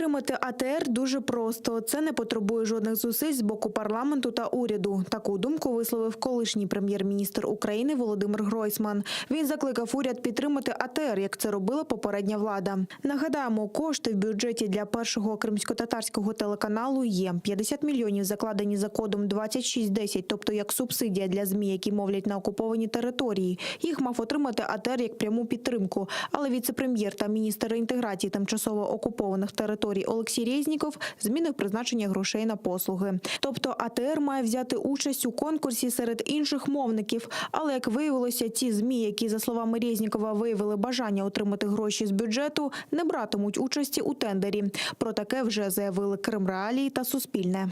Підтримати АТР дуже просто. Це не потребує жодних зусиль з боку парламенту та уряду. Таку думку висловив колишній прем'єр-міністр України Володимир Гройсман. Він закликав уряд підтримати АТР, як це робила попередня влада. Нагадаємо, кошти в бюджеті для першого кримсько-татарського телеканалу є. 50 мільйонів закладені за кодом 2610, тобто як субсидія для ЗМІ, які мовлять на окупованій території. Їх мав отримати АТР як пряму підтримку. Але віце-прем'єр та міністр реінтеграції тимчасово окупованих територій Олексій Резніков змінив призначення грошей на послуги. Тобто АТР має взяти участь у конкурсі серед інших мовників. Але, як виявилося, ті ЗМІ, які, за словами Резнікова, виявили бажання отримати гроші з бюджету, не братимуть участі у тендері. Про таке вже заявили Кримреалії та Суспільне.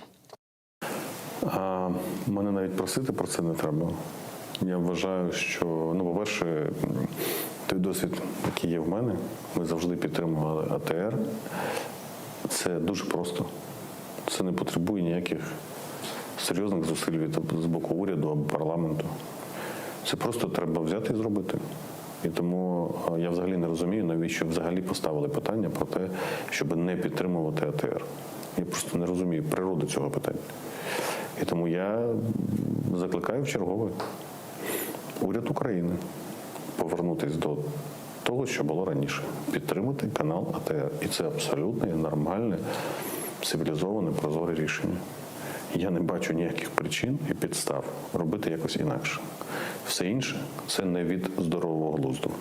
Мене навіть просити про це не треба. Я вважаю, що, по-перше, той досвід, який є в мене, ми завжди підтримували АТР. Це дуже просто. Це не потребує ніяких серйозних зусиль з боку уряду або парламенту. Це просто треба взяти і зробити. І тому я взагалі не розумію, навіщо взагалі поставили питання про те, щоб не підтримувати АТР. Я просто не розумію природи цього питання. І тому я закликаю вчергове уряд України повернутися до того, що було раніше. Підтримати канал АТР. І це абсолютно нормальне, цивілізоване, прозоре рішення. Я не бачу ніяких причин і підстав робити якось інакше. Все інше – це не від здорового глузду.